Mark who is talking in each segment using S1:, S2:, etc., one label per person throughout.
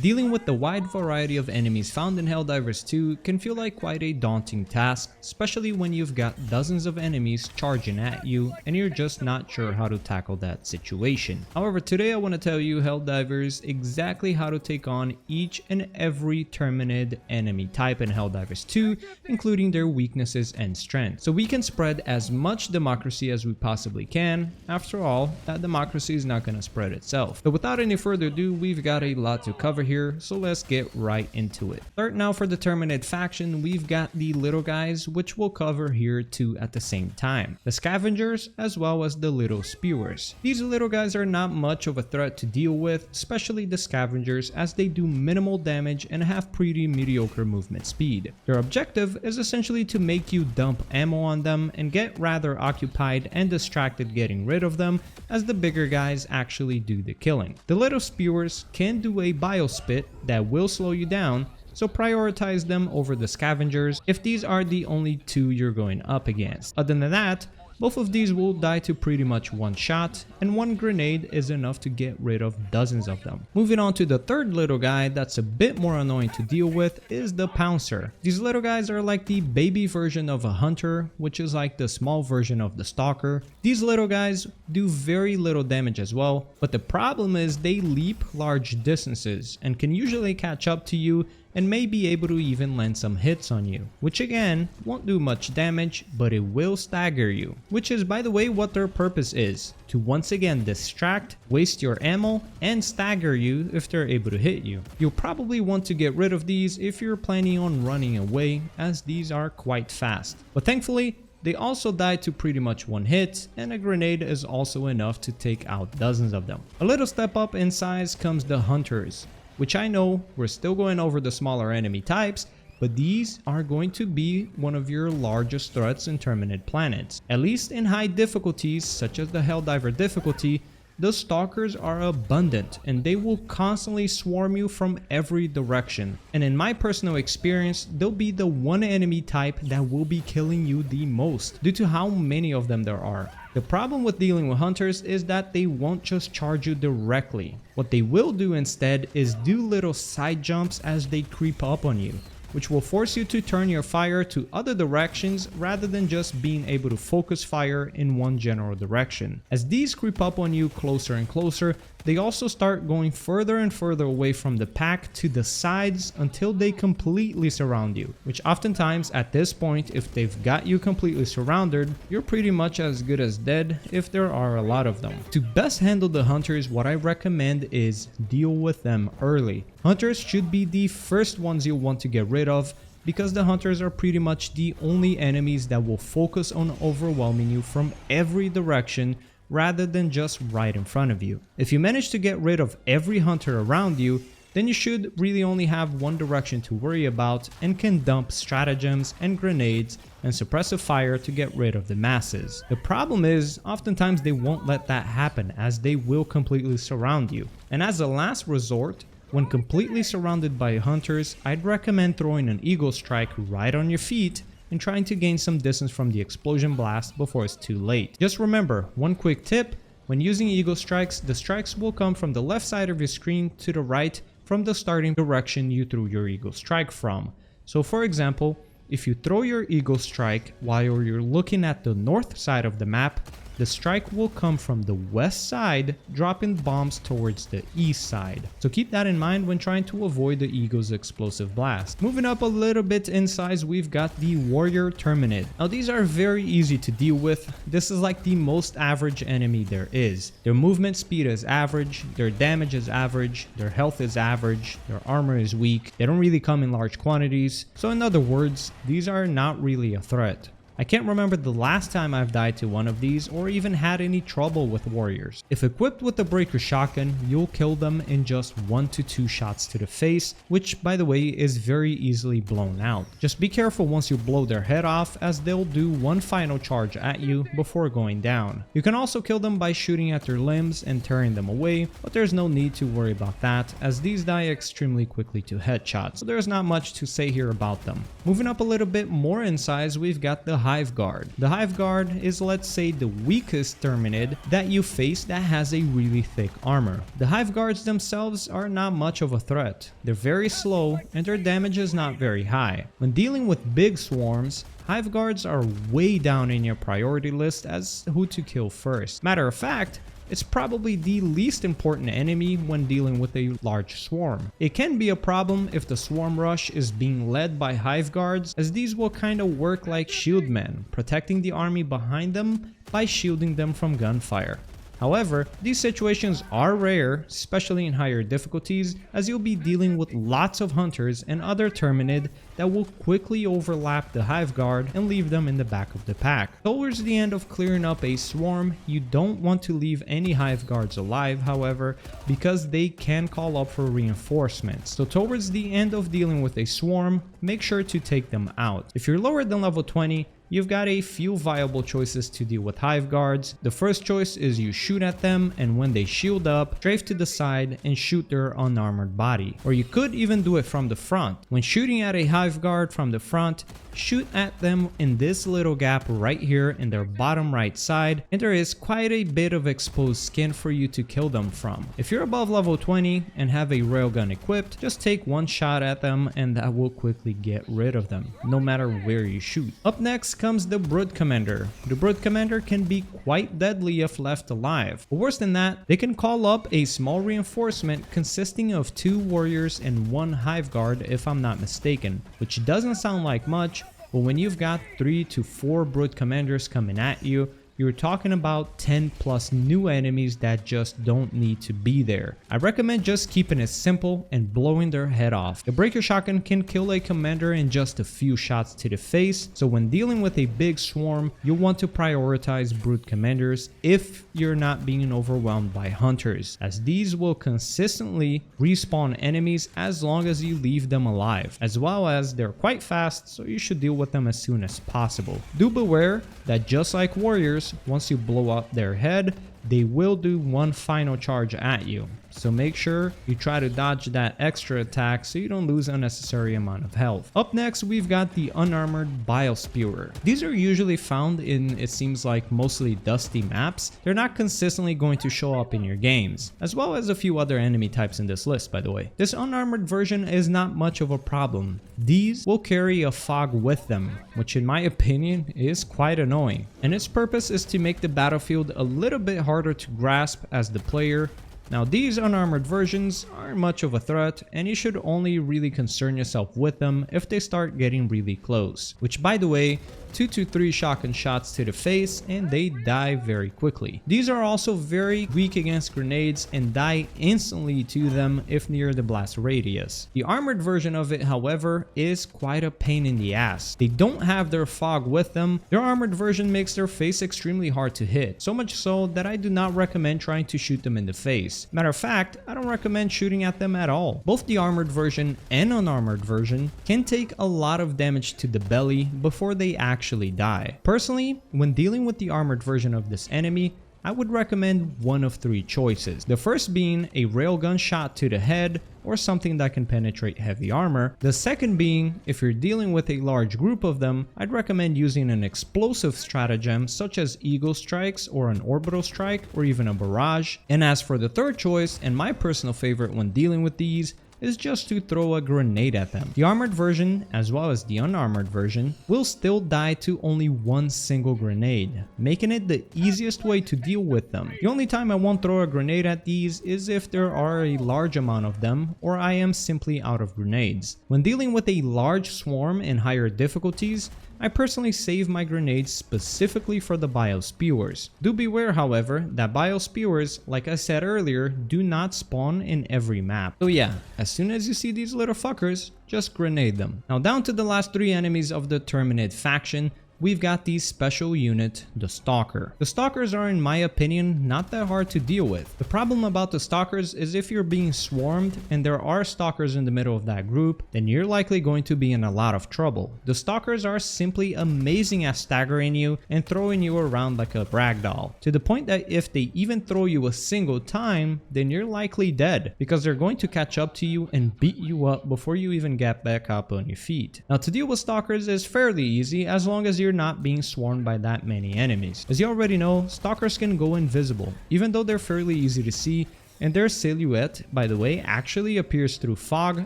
S1: Dealing with the wide variety of enemies found in Helldivers 2 can feel like quite a daunting task, especially when you've got dozens of enemies charging at you and you're just not sure how to tackle that situation. However, today I want to tell you Helldivers exactly how to take on each and every Terminid enemy type in Helldivers 2, including their weaknesses and strengths, so we can spread as much democracy as we possibly can. After all, that democracy is not going to spread itself. But without any further ado, we've got a lot to cover here, so let's get right into it. Starting now for the Terminid faction, we've got the little guys, which we'll cover here too at the same time. The Scavengers as well as the Bile Spewers. These little guys are not much of a threat to deal with, especially the Scavengers, as they do minimal damage and have pretty mediocre movement speed. Their objective is essentially to make you dump ammo on them and get rather occupied and distracted getting rid of them, as the bigger guys actually do the killing. The Bile Spewers can do a Bile Spit that will slow you down, so prioritize them over the Scavengers if these are the only two you're going up against. Other than that, both of these will die to pretty much one shot, and one grenade is enough to get rid of dozens of them. Moving on to the third little guy that's a bit more annoying to deal with is the Pouncer. These little guys are like the baby version of a hunter, which is like the small version of the Stalker. These little guys do very little damage as well, but the problem is they leap large distances and can usually catch up to you and may be able to even land some hits on you, which again won't do much damage, but it will stagger you, which is by the way what their purpose is, to once again distract, waste your ammo, and stagger you if they're able to hit you. You'll probably want to get rid of these if you're planning on running away, as these are quite fast. But thankfully, they also die to pretty much one hit, and a grenade is also enough to take out dozens of them. A little step up in size comes the Hunters, which I know we're still going over the smaller enemy types, but these are going to be one of your largest threats in Terminid planets. At least in high difficulties such as the Helldiver difficulty, the Stalkers are abundant and they will constantly swarm you from every direction. And in my personal experience, they'll be the one enemy type that will be killing you the most due to how many of them there are. The problem with dealing with Hunters is that they won't just charge you directly. What they will do instead is do little side jumps as they creep up on you, which will force you to turn your fire to other directions rather than just being able to focus fire in one general direction. As these creep up on you closer and closer, they also start going further and further away from the pack to the sides until they completely surround you, which oftentimes at this point, if they've got you completely surrounded, you're pretty much as good as dead if there are a lot of them. To best handle the Hunters, what I recommend is deal with them early. Hunters should be the first ones you'll want to get rid of, because the Hunters are pretty much the only enemies that will focus on overwhelming you from every direction rather than just right in front of you. If you manage to get rid of every hunter around you, then you should really only have one direction to worry about and can dump stratagems and grenades and suppressive fire to get rid of the masses. The problem is, oftentimes they won't let that happen, as they will completely surround you. And as a last resort, when completely surrounded by hunters, I'd recommend throwing an Eagle Strike right on your feet and trying to gain some distance from the explosion blast before it's too late. Just remember, one quick tip: when using Eagle Strikes, the strikes will come from the left side of your screen to the right from the starting direction you threw your Eagle Strike from. So for example, if you throw your Eagle Strike while you're looking at the north side of the map, the strike will come from the west side, dropping bombs towards the east side. So keep that in mind when trying to avoid the Eagle's explosive blast. Moving up a little bit in size, we've got the Warrior Terminid. Now these are very easy to deal with. This is like the most average enemy there is. Their movement speed is average, their damage is average, their health is average, their armor is weak, they don't really come in large quantities. So in other words, these are not really a threat. I can't remember the last time I've died to one of these or even had any trouble with warriors. If equipped with the Breaker Shotgun, you'll kill them in just 1 to 2 shots to the face, which by the way is very easily blown out. Just be careful once you blow their head off, as they'll do one final charge at you before going down. You can also kill them by shooting at their limbs and tearing them away, but there's no need to worry about that, as these die extremely quickly to headshots, so there's not much to say here about them. Moving up a little bit more in size, we've got the Hive Guard. The Hive Guard is, let's say, the weakest Terminid that you face that has a really thick armor. The Hive Guards themselves are not much of a threat. They're very slow and their damage is not very high. When dealing with big swarms, Hive Guards are way down in your priority list as who to kill first. Matter of fact, it's probably the least important enemy when dealing with a large swarm. It can be a problem if the swarm rush is being led by Hive Guards, as these will kind of work like shield men, protecting the army behind them by shielding them from gunfire. However, these situations are rare, especially in higher difficulties, as you'll be dealing with lots of hunters and other Terminid that will quickly overlap the Hive Guard and leave them in the back of the pack. Towards the end of clearing up a swarm, you don't want to leave any Hive Guards alive, however, because they can call up for reinforcements. So towards the end of dealing with a swarm, make sure to take them out. If you're lower than level 20, you've got a few viable choices to deal with Hive Guards. The first choice is you shoot at them, and when they shield up, strafe to the side and shoot their unarmored body. Or you could even do it from the front. When shooting at a Hive Guard from the front, shoot at them in this little gap right here in their bottom right side, and there is quite a bit of exposed skin for you to kill them from. If you're above level 20 and have a railgun equipped, just take one shot at them and that will quickly get rid of them, no matter where you shoot. Up next comes the Brood Commander. The Brood Commander can be quite deadly if left alive. But worse than that, they can call up a small reinforcement consisting of 2 warriors and 1 Hive Guard if I'm not mistaken, which doesn't sound like much, but when you've got 3 to 4 Brood Commanders coming at you, you're talking about 10 plus new enemies that just don't need to be there. I recommend just keeping it simple and blowing their head off. The Breaker Shotgun can kill a commander in just a few shots to the face, so when dealing with a big swarm, you'll want to prioritize Brood Commanders if you're not being overwhelmed by hunters, as these will consistently respawn enemies as long as you leave them alive, as well as they're quite fast, so you should deal with them as soon as possible. Do beware that just like warriors, once you blow up their head, they will do one final charge at you. So make sure you try to dodge that extra attack so you don't lose unnecessary amount of health. Up next, we've got the unarmored Bile Spewer. These are usually found in, it seems like, mostly dusty maps. They're not consistently going to show up in your games, as well as a few other enemy types in this list, by the way. This unarmored version is not much of a problem. These will carry a fog with them, which in my opinion is quite annoying. And its purpose is to make the battlefield a little bit harder to grasp as the player. Now, these unarmored versions aren't much of a threat, and you should only really concern yourself with them if they start getting really close. Which, by the way, 2 to 3 shotgun shots to the face and they die very quickly. These are also very weak against grenades and die instantly to them if near the blast radius. The armored version of it, however, is quite a pain in the ass. They don't have their fog with them. Their armored version makes their face extremely hard to hit, so much so that I do not recommend trying to shoot them in the face. Matter of fact, I don't recommend shooting at them at all. Both the armored version and unarmored version can take a lot of damage to the belly before they actually die. Personally, when dealing with the armored version of this enemy, I would recommend one of 3 choices. The first being a railgun shot to the head or something that can penetrate heavy armor. The second being, if you're dealing with a large group of them, I'd recommend using an explosive stratagem such as eagle strikes or an orbital strike or even a barrage. And as for the third choice, and my personal favorite when dealing with these, is just to throw a grenade at them. The armored version, as well as the unarmored version, will still die to only one single grenade, making it the easiest way to deal with them. The only time I won't throw a grenade at these is if there are a large amount of them, or I am simply out of grenades. When dealing with a large swarm in higher difficulties, I personally save my grenades specifically for the Bile Spewers. Do beware, however, that Bile Spewers, like I said earlier, do not spawn in every map. So yeah, as soon as you see these little fuckers, just grenade them. Now down to the last 3 enemies of the Terminid faction. We've got the special unit, the Stalker. The Stalkers are, in my opinion, not that hard to deal with. The problem about the Stalkers is if you're being swarmed and there are Stalkers in the middle of that group, then you're likely going to be in a lot of trouble. The Stalkers are simply amazing at staggering you and throwing you around like a ragdoll, to the point that if they even throw you a single time, then you're likely dead, because they're going to catch up to you and beat you up before you even get back up on your feet. Now, to deal with Stalkers is fairly easy as long as you're you're not being swarmed by that many enemies. As you already know, Stalkers can go invisible, even though they're fairly easy to see, and their silhouette, by the way, actually appears through fog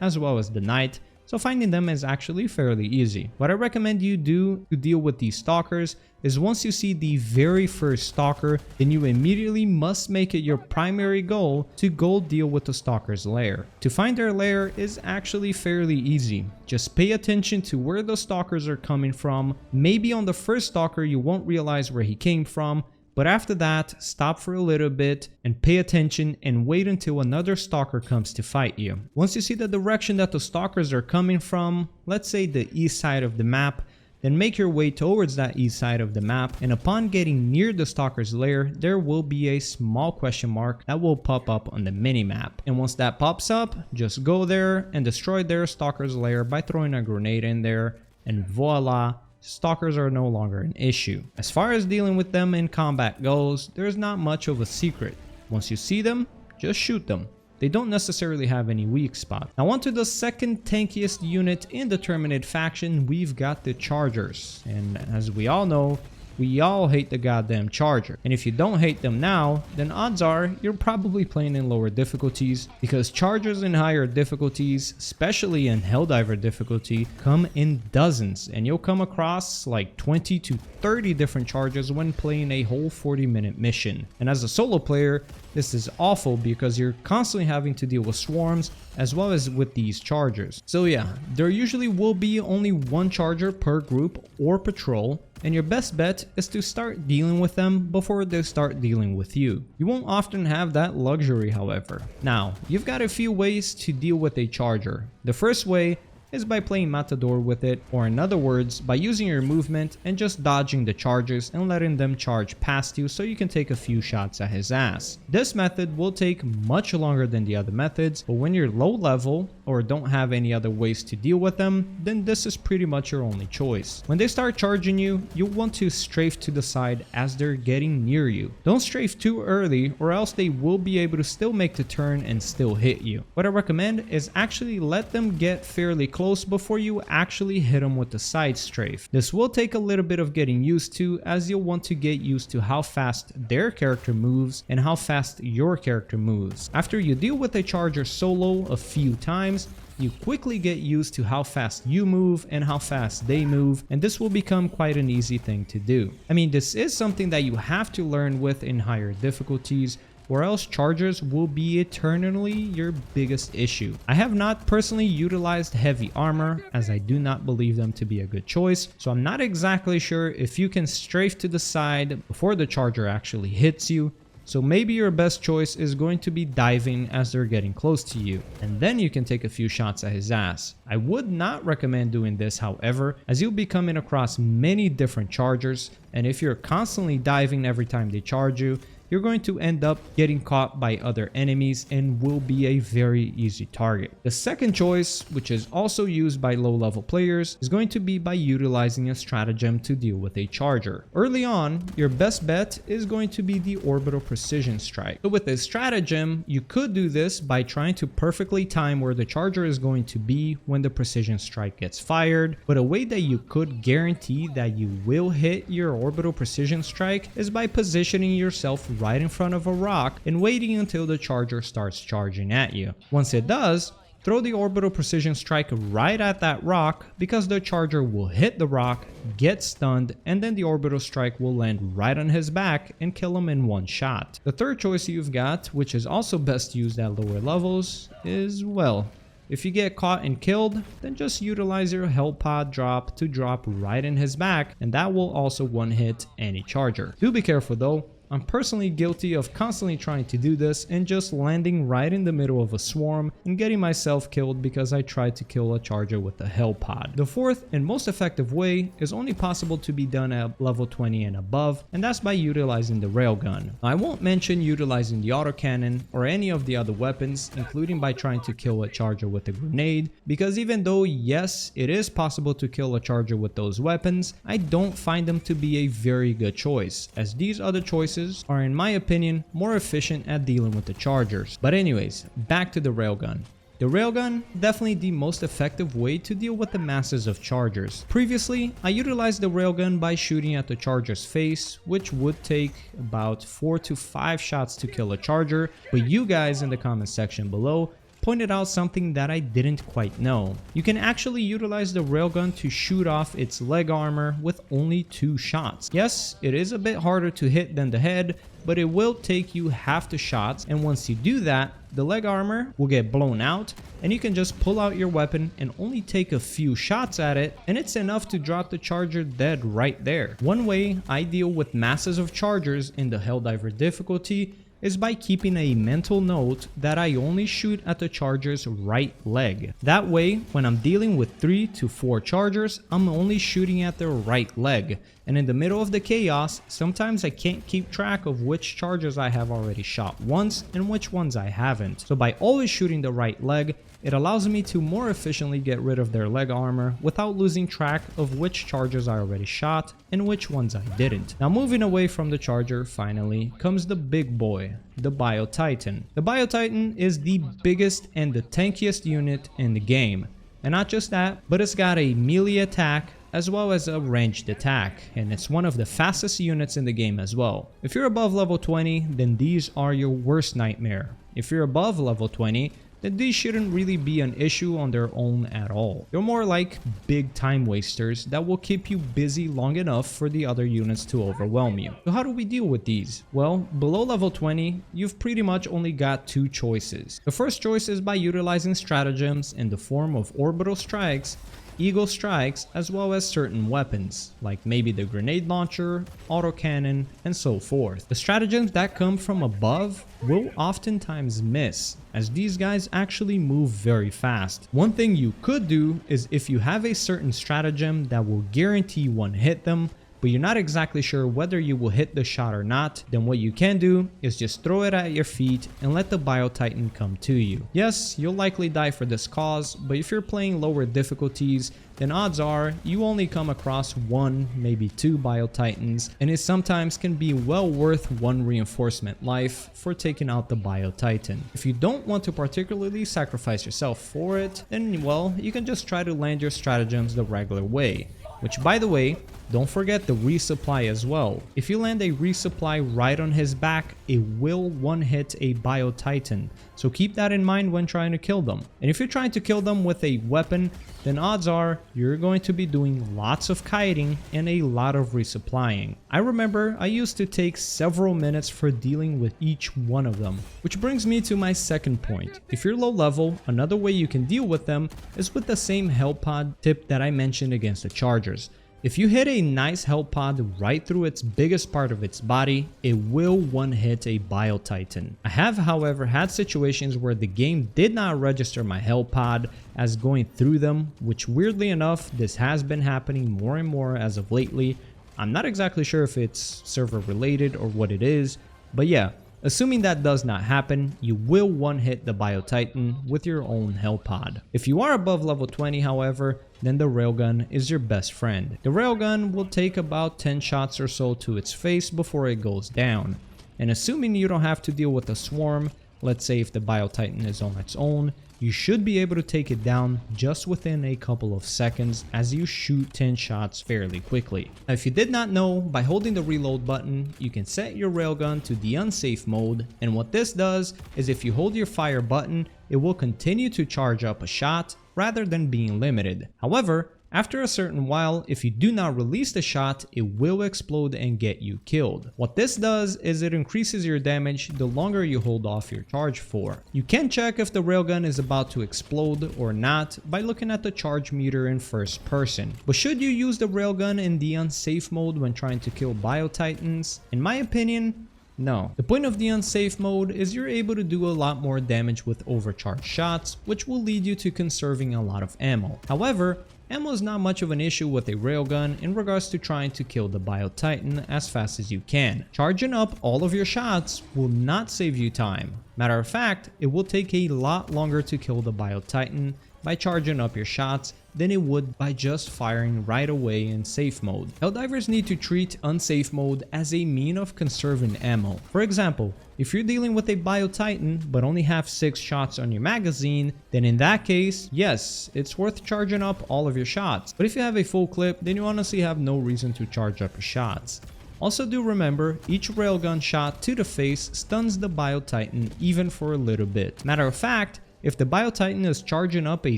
S1: as well as the night, so finding them is actually fairly easy. What I recommend you do to deal with these Stalkers is once you see the very first Stalker, then you immediately must make it your primary goal to go deal with the Stalker's lair. To find their lair is actually fairly easy. Just pay attention to where the Stalkers are coming from. Maybe on the first Stalker you won't realize where he came from, but after that, stop for a little bit and pay attention and wait until another Stalker comes to fight you. Once you see the direction that the Stalkers are coming from, let's say the east side of the map, then make your way towards that east side of the map, and upon getting near the Stalker's lair, there will be a small question mark that will pop up on the minimap. And once that pops up, just go there and destroy their Stalker's lair by throwing a grenade in there, and voila! Stalkers are no longer an issue. As far as dealing with them in combat goes, there's not much of a secret. Once you see them, just shoot them. They don't necessarily have any weak spot. Now on to the second tankiest unit in the Terminid faction, we've got the Chargers. And as we all know, we all hate the goddamn Charger. And if you don't hate them now, then odds are you're probably playing in lower difficulties, because Chargers in higher difficulties, especially in Helldiver difficulty, come in dozens, and you'll come across like 20 to 30 different Chargers when playing a whole 40-minute mission. And as a solo player, this is awful because you're constantly having to deal with swarms as well as with these Chargers. So yeah, there usually will be only one Charger per group or patrol, and your best bet is to start dealing with them before they start dealing with you. You won't often have that luxury, however. Now, you've got a few ways to deal with a Charger. The first way is by playing Matador with it, or in other words, by using your movement and just dodging the charges and letting them charge past you so you can take a few shots at his ass. This method will take much longer than the other methods, but when you're low level or don't have any other ways to deal with them, then this is pretty much your only choice. When they start charging you, you'll want to strafe to the side as they're getting near you. Don't strafe too early, or else they will be able to still make the turn and still hit you. What I recommend is actually let them get fairly close before you actually hit them with the side strafe. This will take a little bit of getting used to, as you'll want to get used to how fast their character moves and how fast your character moves. After you deal with a Charger solo a few times, you quickly get used to how fast you move and how fast they move, and this will become quite an easy thing to do. I mean, this is something that you have to learn with in higher difficulties, or else Chargers will be eternally your biggest issue. I have not personally utilized heavy armor, as I do not believe them to be a good choice, so I'm not exactly sure if you can strafe to the side before the Charger actually hits you. So maybe your best choice is going to be diving as they're getting close to you, and then you can take a few shots at his ass. I would not recommend doing this, however, as you'll be coming across many different Chargers, and if you're constantly diving every time they charge you, you're going to end up getting caught by other enemies and will be a very easy target. The second choice, which is also used by low level players, is going to be by utilizing a stratagem to deal with a Charger. Early on, your best bet is going to be the Orbital Precision Strike. So with this stratagem, you could do this by trying to perfectly time where the Charger is going to be when the Precision Strike gets fired, but a way that you could guarantee that you will hit your Orbital Precision Strike is by positioning yourself right in front of a rock and waiting until the Charger starts charging at you. Once it does, throw the Orbital Precision Strike right at that rock, because the Charger will hit the rock, get stunned, and then the Orbital Strike will land right on his back and kill him in one shot. The third choice you've got, which is also best used at lower levels, is, well, if you get caught and killed, then just utilize your Hell Pod drop to drop right in his back, and that will also one-hit any Charger. Do be careful though. I'm personally guilty of constantly trying to do this and just landing right in the middle of a swarm and getting myself killed because I tried to kill a Charger with a Hell Pod. The fourth and most effective way is only possible to be done at level 20 and above, and that's by utilizing the Railgun. I won't mention utilizing the autocannon or any of the other weapons, including by trying to kill a Charger with a grenade, because even though yes, it is possible to kill a Charger with those weapons, I don't find them to be a very good choice, as these other choices are, in my opinion, more efficient at dealing with the Chargers. But anyways, back to the Railgun. The railgun, definitely the most effective way to deal with the masses of chargers. Previously, I utilized the railgun by shooting at the charger's face, which would take about 4 to 5 shots to kill a charger, but you guys in the comment section below pointed out something that I didn't quite know. You can actually utilize the railgun to shoot off its leg armor with only 2 shots. Yes, it is a bit harder to hit than the head, but it will take you half the shots, and once you do that, the leg armor will get blown out and you can just pull out your weapon and only take a few shots at it, and it's enough to drop the charger dead right there. One way I deal with masses of chargers in the Helldiver difficulty is by keeping a mental note that I only shoot at the charger's right leg. That way, when I'm dealing with 3 to 4 chargers, I'm only shooting at their right leg. And in the middle of the chaos, sometimes I can't keep track of which chargers I have already shot once and which ones I haven't. So by always shooting the right leg, it allows me to more efficiently get rid of their leg armor without losing track of which chargers I already shot and which ones I didn't. Now moving away from the charger, finally, comes the big boy, the Bile Titan. The Bile Titan is the biggest and the tankiest unit in the game. And not just that, but it's got a melee attack as well as a ranged attack, and it's one of the fastest units in the game as well. If you're above level 20, then these are your worst nightmare. If you're above level 20, then these shouldn't really be an issue on their own at all. They're more like big time wasters that will keep you busy long enough for the other units to overwhelm you. So how do we deal with these? Well, below level 20, you've pretty much only got 2 choices. The first choice is by utilizing stratagems in the form of orbital strikes, eagle strikes, as well as certain weapons, like maybe the grenade launcher, autocannon, and so forth. The stratagems that come from above will oftentimes miss, as these guys actually move very fast. One thing you could do is, if you have a certain stratagem that will guarantee one hit them, but you're not exactly sure whether you will hit the shot or not, then what you can do is just throw it at your feet and let the Bile Titan come to you. Yes, you'll likely die for this cause, but if you're playing lower difficulties, then odds are you only come across 1, maybe 2 Bile Titans, and it sometimes can be well worth 1 reinforcement life for taking out the Bile Titan. If you don't want to particularly sacrifice yourself for it, then well, you can just try to land your stratagems the regular way. Which, by the way, don't forget the resupply as well. If you land a resupply right on his back, it will one-hit a Bile Titan. So keep that in mind when trying to kill them. And if you're trying to kill them with a weapon, then odds are you're going to be doing lots of kiting and a lot of resupplying. I remember I used to take several minutes for dealing with each one of them. Which brings me to my second point. If you're low level, another way you can deal with them is with the same health pod tip that I mentioned against the chargers. If you hit a nice health pod right through its biggest part of its body, it will one-hit a Bile Titan. I have, however, had situations where the game did not register my health pod as going through them, which weirdly enough, this has been happening more and more as of lately. I'm not exactly sure if it's server related or what it is, but yeah. Assuming that does not happen, you will one-hit the Bile Titan with your own health pod. If you are above level 20, however, then the railgun is your best friend. The railgun will take about 10 shots or so to its face before it goes down. And assuming you don't have to deal with a swarm, let's say if the Bile Titan is on its own, you should be able to take it down just within a couple of seconds as you shoot 10 shots fairly quickly. Now, if you did not know, by holding the reload button, you can set your railgun to the unsafe mode, and what this does is if you hold your fire button, it will continue to charge up a shot rather than being limited. However, after a certain while, if you do not release the shot, it will explode and get you killed. What this does is it increases your damage the longer you hold off your charge for. You can check if the railgun is about to explode or not by looking at the charge meter in first person. But should you use the railgun in the unsafe mode when trying to kill Bile Titans? In my opinion, no. The point of the unsafe mode is you're able to do a lot more damage with overcharged shots, which will lead you to conserving a lot of ammo. However, ammo is not much of an issue with a railgun in regards to trying to kill the Bile Titan as fast as you can. Charging up all of your shots will not save you time. Matter of fact, it will take a lot longer to kill the Bile Titan by charging up your shots than it would by just firing right away in safe mode. Helldivers need to treat unsafe mode as a mean of conserving ammo. For example, if you're dealing with a Bile Titan but only have 6 shots on your magazine, then in that case, yes, it's worth charging up all of your shots. But if you have a full clip, then you honestly have no reason to charge up your shots. Also do remember, each railgun shot to the face stuns the Bile Titan even for a little bit. Matter of fact, if the Bile Titan is charging up a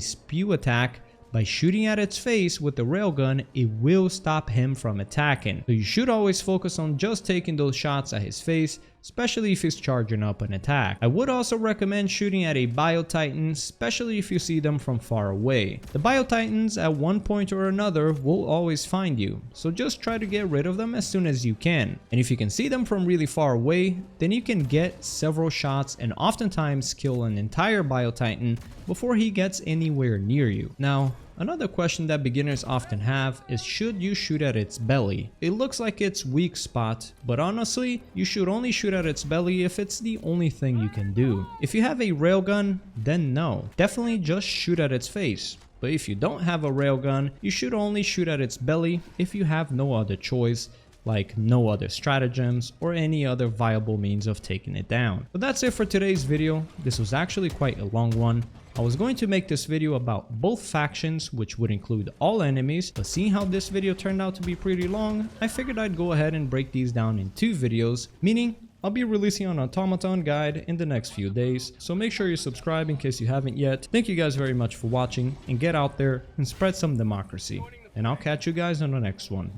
S1: spew attack, by shooting at its face with the railgun, it will stop him from attacking. So you should always focus on just taking those shots at his face, especially if he's charging up an attack. I would also recommend shooting at a Bile Titan, especially if you see them from far away. The Bile Titans at one point or another will always find you, so just try to get rid of them as soon as you can. And if you can see them from really far away, then you can get several shots and oftentimes kill an entire Bile Titan before he gets anywhere near you. Now, another question that beginners often have is, should you shoot at its belly? It looks like its weak spot, but honestly, you should only shoot at its belly if it's the only thing you can do. If you have a railgun, then no. Definitely just shoot at its face. But if you don't have a railgun, you should only shoot at its belly if you have no other choice, like no other stratagems or any other viable means of taking it down. But that's it for today's video. This was actually quite a long one. I was going to make this video about both factions, which would include all enemies, but seeing how this video turned out to be pretty long, I figured I'd go ahead and break these down in 2 videos, meaning I'll be releasing an automaton guide in the next few days, so make sure you subscribe in case you haven't yet. Thank you guys very much for watching, and get out there and spread some democracy. And I'll catch you guys on the next one.